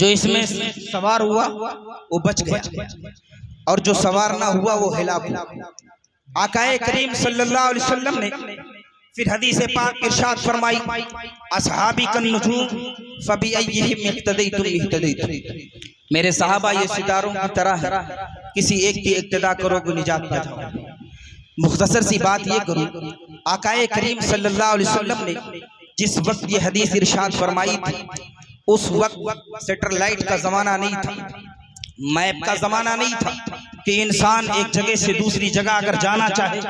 जो इसमें सवार हुआ वो बच गया और जो सवार ना हुआ वो हिलाक हुआ। आकाए करीम सल्लल्लाहु अलैहि वसल्लम ने फिर हदीस पाक इरशाद फरमाई, असहाबी कन नुजूम फबिअय्यिहिम इक्तदैतुम इक्तदैतुम, मेरे सहाबा ये सितारों की तरह है, किसी एक की इक्तिदा करोगे निजात पा जाओगे। मुख्तसर सी बात ये करूं, आकाए करीम सल्लल्लाहु अलैहि वसल्लम ने जिस वक्त ये हदीस इरशाद फरमाई थी उस वक्त सैटेलाइट का जमाना नहीं था, मैप का जमाना नहीं था कि इंसान एक जगह से दूसरी जगह अगर जाना चाहे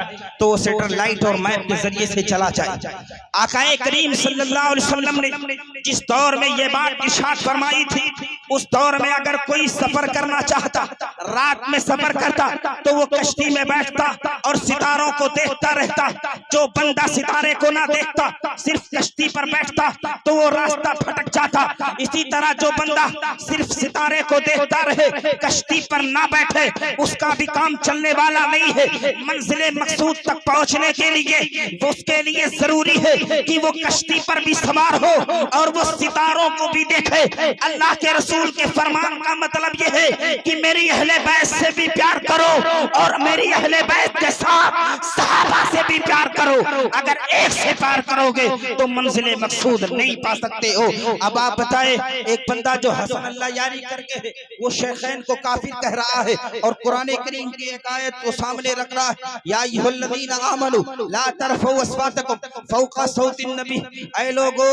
तो वो सैटेलाइट और मैप के जरिए से चला जाए। आकाए करीम सल्लल्लाहु अलैहि वसल्लम ने जिस दौर में ये बात इरशाद फरमाई थी उस दौर में अगर कोई सफर करना चाहता, रात में सफर करता तो वो कश्ती में बैठता और सितारों को देखता रहता। जो बंदा सितारे को ना देखता सिर्फ कश्ती पर बैठता तो वो रास्ता भटक जाता। इसी तरह जो बंदा सिर्फ सितारे को देखता रहे कश्ती पर ना बैठे उसका भी काम चलने वाला नहीं है। मंजिले मकसूद तक पहुंचने के लिए उसके लिए जरूरी है कि वो कश्ती पर भी सवार हो और वो सितारों को भी देखे। अल्लाह के रसूल के फरमान का मतलब ये है कि मेरी अहले बैत से भी प्यार करो और मेरी अहले बैत के साथ सहाबा से भी प्यार करो। अगर एक से प्यार करोगे तो मंजिले मकसूद नहीं पा सकते हो। अब आप बताए, एक बंदा जो हसन अल्लाह यारी करके है वो शेखैन को काफिर कह रहा है और कुरान करीम की एक आयत को सामने रख रहा है, या अय्युहल्लज़ीना आमनू ला तरफ़ऊ अस्वातकुम फ़ौक़ा सौतिन नबी। ऐ लोगो,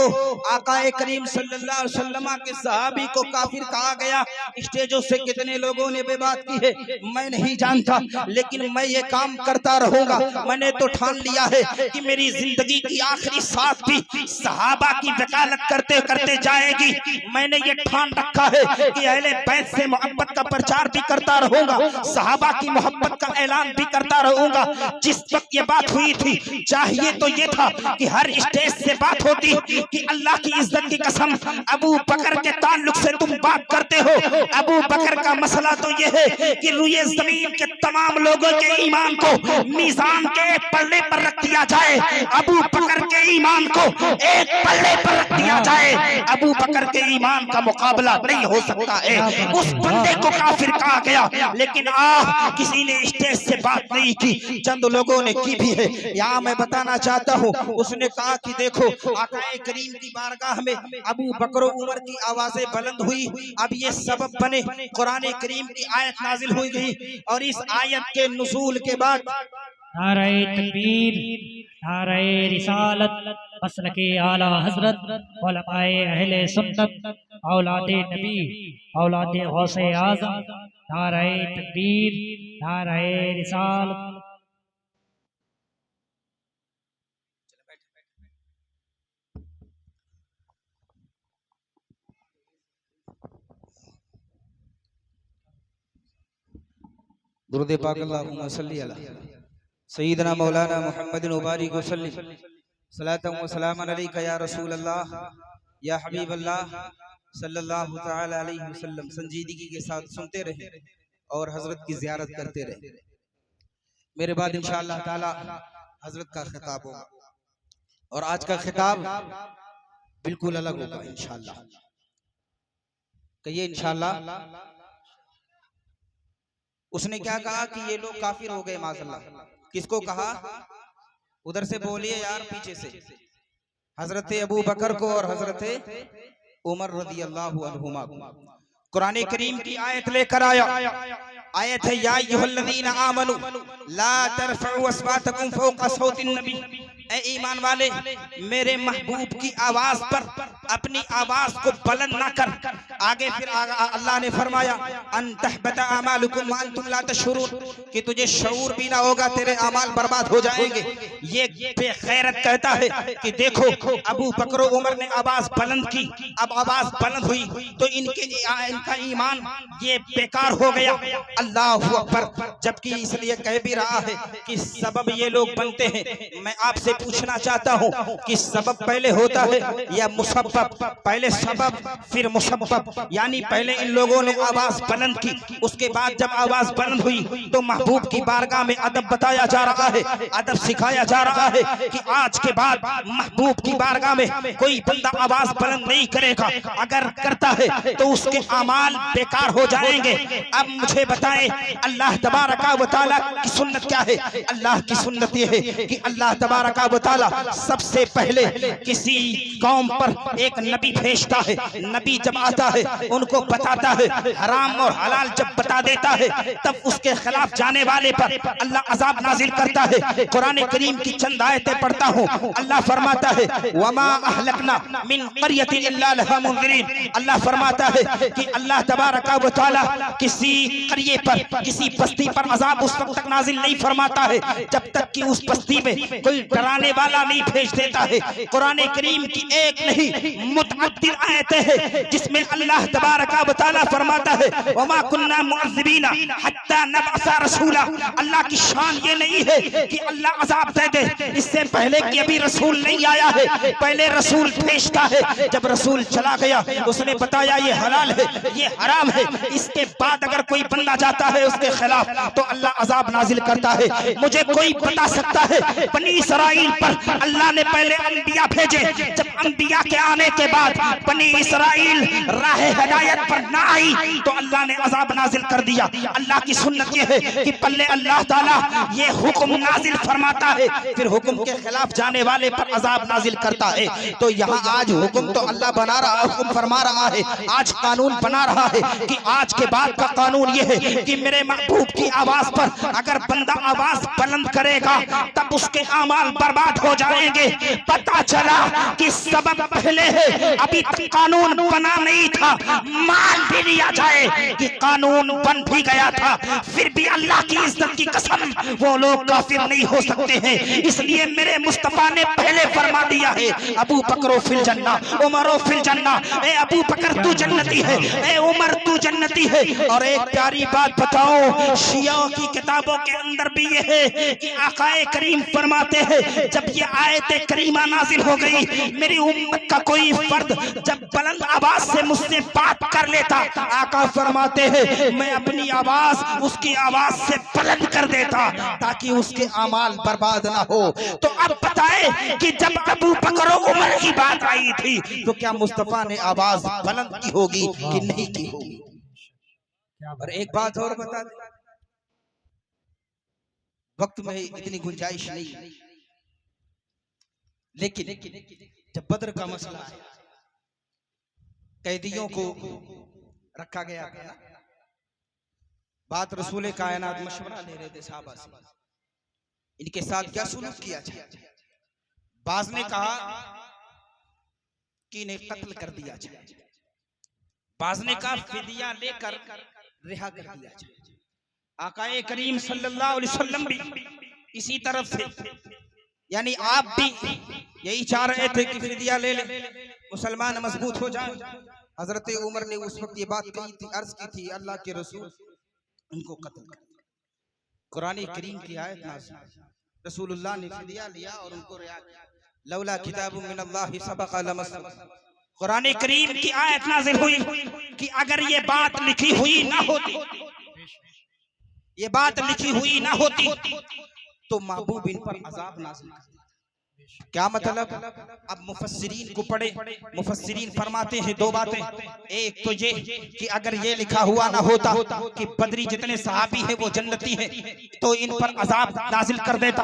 आकाए करीम सल्लल्लाहु अलैहि वसल्लम के सहाबी को काफिर कहा गया। स्टेजों से कितने लोगों ने बेबात की है मैं नहीं जानता, लेकिन मैं ये काम करता रहूंगा। मैंने तो ठान लिया है कि मेरी जिंदगी की आखिरी सांस भी सहाबा की वकालत करते करते जाएगी। मैंने ये ठान रखा है कि अहले बैत से मोहब्बत का प्रचार भी करता रहूंगा, सहाबा की मोहब्बत का ऐलान भी करता रहूंगा। जिस वक्त ये बात हुई थी चाहिए तो ये था कि हर स्टेज से बात होती कि अल्लाह की इज्जत की कसम अबू बकर के ताल्लुक से तुम बात करते हो। अबू बकर का मसला तो ये है कि रुए जमीन के तमाम लोगों के ईमान को मीजान के एक पल्ले पर रख दिया जाए, अबू बकर के ईमान को एक पल्ले पर रख दिया जाए। अबू बकर के ईमान का मुकाबला नहीं हो सकता है। उस बंदे को काफिर कहा गया, लेकिन किसी ने स्टेज से बात नहीं की, चंद लोगों ने की भी है। यहाँ मैं बताना चाहता हूँ, उसने कहा कि देखो आकाए करीम की बारगाह में अबू बकर उमर की आवाजें बुलंद हुई। अब ये सबब बने कुरान करीम की आयत नाजिल हुई गई और इस आयत के नुज़ूल के बाद नारे तकबीर, नारे रिसालत, मसलके आला हजरत, उलमाए अहले सुन्नत, औलादे नबी, औलादे गौसे आज़म, नारे तकबीर, नारे रिसालत। दुरूद पाक अल्लाहुम्मा सल्ली अला सय्यिदना मौलाना मुहम्मदिन मुबारिक वसल्लिम सलातन व सलामन अलैका या रसूल अल्लाह या हबीब अल्लाह सल्लल्लाहु तआला अलैहि वसल्लम। संजीदगी के साथ सुनते रहे और हजरत की ज़ियारत करते रहे। मेरे बाद इंशाअल्लाह ताला हजरत का खिताब होगा और आज का खिताब बिल्कुल अलग होगा इंशाअल्लाह। कहिए इंशाअल्लाह। उसने क्या कहा कि ये लोग काफिर हो गए माज़अल्लाह। किसको कहा? उधर से बोलिए यार, पीछे से। हजरत अबू बकर को और हजरत उमर रज़ी अल्लाहु अन्हुमा। कुरान करीम की आयत लेकर आया। आयत है, या अय्युहल्लज़ीना आमनू ला तरफ़ऊ अस्वातकुम फ़ौक़ा सौतिन नबी। ऐ ईमान वाले, मेरे महबूब की आवाज पर अपनी आवाज को बुलंद ना कर। आगे फिर अल्लाह ने फरमाया, अन तहबता अमालुकुम व अंतुम ला तशउरून, कि तुझे शऊर भी ना होगा, तेरे अमाल बर्बाद हो जाएंगे। ये बेगैरत कहता है कि देखो अबू बकर उमर ने आवाज बुलंद की, अब आवाज बुलंद हुई तो इनका ईमान ये बेकार हो गया। अल्लाहु अकबर। जबकि इसलिए कह भी रहा है कि सबब ये लोग बनते हैं। मैं आपसे पूछना चाहता हूँ कि सबब पहले होता है या मुसब्बब मुसब्बब, पहले सबब फिर मुसब्बब, यानी पहले इन लोगों ने आवाज बुलंद की, उसके बाद जब आवाज बुलंद हुई तो महबूब की बारगाह में अदब बताया जा रहा है, अदब सिखाया जा रहा है कि आज के बाद महबूब की बारगाह में कोई बंदा आवाज बुलंद नहीं करेगा, अगर करता है तो उसके अमाल बेकार हो जाएंगे। अब मुझे बताएं अल्लाह तबारका व तआला की सुन्नत क्या है? अल्लाह की सुन्नत ये है कि अल्लाह तबारका व तआला सबसे पहले किसी कौम पर एक नबी भेजता है। नबी जब आता है उनको बताता है, हराम और हलाल जब बता देता है तब उसके खिलाफ जाने वाले पर अल्लाह अजाब नाजिल करता है। कुरान करीम की चंद आयतें पढ़ता हूँ। अल्लाह फरमाता है वमा अहलकना मिन क़रयतिन इल्ला लहा मुनज़िरीन। अल्लाह फरमाता है कि अल्लाह तबारका व तआला किसी करिए पर, किसी बस्ती पर अजाब उस वक्त तक नाजिल नहीं फरमाता है जब तक कि उस बस्ती में कोई डराने वाला नहीं भेज देता है। कुरान करीम की एक नहीं मुतअद्दिद आयतें हैं जिसमें अल्लाह तबारका व तआला फरमाता है वमा कुन्ना मुअज़्ज़िबीना हत्ता नबअसा रसूला। अल्लाह की शान ये नहीं है कि अल्लाह अजाब दे दे इससे पहले कि अभी रसूल नहीं आया है, पहले रसूल भेजता है। जब रसूल चला गया उसने बताया ये हलाल है, ये हराम है, इसके बाद अगर कोई बंदा जाता है उसके खिलाफ तो अल्लाह अजाब नाजिल करता है। मुझे कोई बता सकता है बनी इसराइल पर अल्लाह ने पहले अंबिया भेजे, जब अंबिया के आने के बाद बनी इसराइल राह हिदायत पर ना आई तो अल्लाह ने अजाब नाजिल कर दिया। अल्लाह की सुन्नत ये है कि पहले अल्लाह ताला ये हुक्म नाजिल फरमाता है फिर हुक्म के खिलाफ जाने वाले पर अजाब नाजिल करता है। तो यहाँ आज हुक्म तो अल्लाह बना रहा, हुक्म फरमा रहा है, आज कानून बना रहा है कि आज के बाद का कानून ये है कि मेरे महबूब की आवाज पर अगर बंदा आवाज बुलंद करेगा तब उसके अमाल बर्बाद हो जाएंगे। पता चला कि सबब पहले है, अभी तक कानून बना नहीं था, मान भी लिया जाए कि कानून बन भी गया था, फिर भी अल्लाह की इज्जत की कसम वो लोग काफिर नहीं हो सकते हैं। इसलिए मेरे मुस्तफा ने पहले फरमा दिया है अबू बकर फिल जन्ना उमर फिल जन्ना। ए अबू बकर तू जन्नती है, ए उमर तू जन्नती है। और एक प्यारी बात बताओ, शियाओं की किताबों के अंदर भी ये है कि आकाए करीम फरमाते हैं जब ये आयत करीमा नाजिल हो गई मेरी उम्मत का कोई फर्द जब बुलंद आवाज से मुझसे बात कर लेता, आका फरमाते हैं मैं अपनी आवाज उसकी आवाज से बुलंद कर देता ताकि उसके अमाल बर्बाद ना हो। तो अब बताए कि जब अबू बकर उमर की बात आई थी तो क्या मुस्तफा ने आवाज बुलंद की होगी कि नहीं की होगी? और एक बात और बता दे, वक्त में इतनी गुंजाइश नहीं, लेकिन जब बद्र का मसला है, कैदियों को रखा गया था, बात रसूल कायनात मशवरा ले रहे थे साहबा से इनके साथ क्या सुलूक किया जाए। बाज ने कहा कि इन्हें कत्ल कर दिया जाए, बाज ने कहा फिदिया लेकर रिहा कर दिया जाए। आकाए करीम सल्लल्लाहु अलैहि वसल्लम भी इसी तरफ थे, यानी आप भी यही चाह रहे थे कि फिदिया ले ले, मुसलमान मजबूत हो जाए। हजरत उमर ने उस वक्त ये बात कही थी, अर्ज की थी अल्लाह के रसूल उनको कत्ल कर दिया। कुरान करीम की आयत नाज़िल, रसूलुल्लाह ने फिदिया लिया और उनको रिहा किया। लौला किताबुम मिनल्लाहि सबक़ा लमस्सकुम। कुरान करीम की आयत नाज़िल हुई कि अगर ये बात लिखी हुई ना होती, ये बात लिखी हुई ना होती तो महबूब इन पर अजाब नाज़िल करता। क्या मतलब? अब मुफस्सिरीन को पढ़े, मुफस्सिरीन फरमाते हैं दो बातें। एक तो ये कि अगर ये लिखा हुआ ना होता कि बदरी जितने सहाबी हैं वो जन्नती हैं तो इन पर अजाब नाजिल कर देता,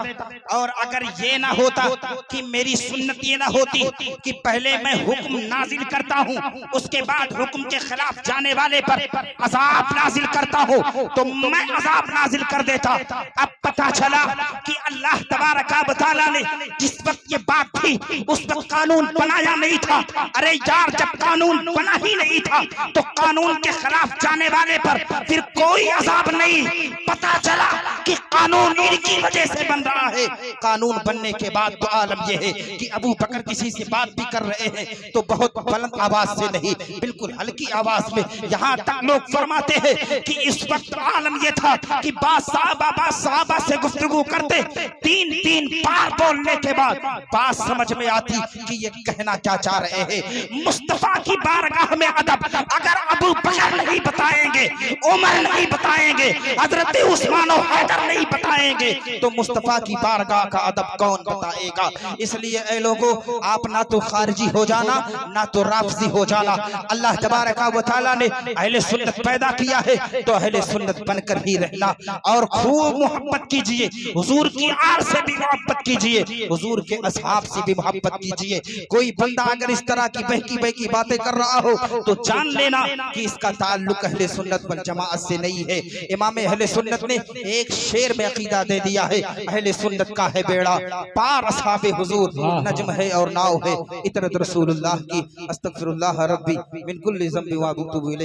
और अगर ये ना होता कि मेरी सुन्नत ये ना होती कि पहले मैं हुक्म नाजिल करता हूँ उसके बाद हुक्म के खिलाफ जाने वाले पर अजाब नाजिल करता हूँ तो मैं अजाब नाजिल कर देता। अब पता चला कि अल्लाह तबारका व तआला ने जिस वक्त ये बात थी उस वक्त कानून बनाया नहीं था। अरे यार, जब कानून बना ही नहीं था तो कानून के खिलाफ जाने वाले पर फिर कोई अजाब नहीं। पता चला कि कानून इनकी वजह से बन रहा है। कानून बनने के बाद तो आलम यह है कि अबू बकर किसी से बात भी कर रहे हैं तो बहुत बुलंद आवाज से नहीं, बिल्कुल हल्की आवाज में। यहाँ तक लोग फरमाते हैं कि इस वक्त आलम यह था कि बात साहबा से गुफ्तगू करते, तीन बार बोलने के बाद बात समझ में आती कि ये कहना क्या चाह रहे हैं। मुस्तफा की बारगाह में अदब अगर अबू बकर नहीं बताएंगे, उमर नहीं बताएंगे, हजरत उस्मान और हैदर नहीं बताएंगे, तो मुस्तफा की बारगाह का अदब कौन बताएगा। इसलिए ऐ लोगों, आप ना तो खारिजी हो जाना, ना तो राफजी हो जाना। अल्लाह तबारक व तआला ने अहले सुन्नत पैदा किया है, तो अहले सुन्नत बनकर ही रहना और खूब मोहब्बत कीजिए। हुजूर की आड़ से भी मोहब्बत कीजिए, हुजूर के असहाब से भी मोहब्बत कीजिए। कोई बंदा अगर इस तरह की बहकी बहकी बातें कर रहा हो तो जान लेना कि इसका ताल्लुक अहले सुन्नत वल जमाअत से नहीं है। इमाम अहले सुन्नत ने एक शेर में अकीदा दे दिया है, अहले सुन्नत का है बेड़ा पार असहाबे हुजूर नज्म है और नाव है। इतरत रसूलुल्लाह की अस्तगफिरुल्लाह रब्बी मिन कुल्ली ज़ंबि व अतूबु इलैह।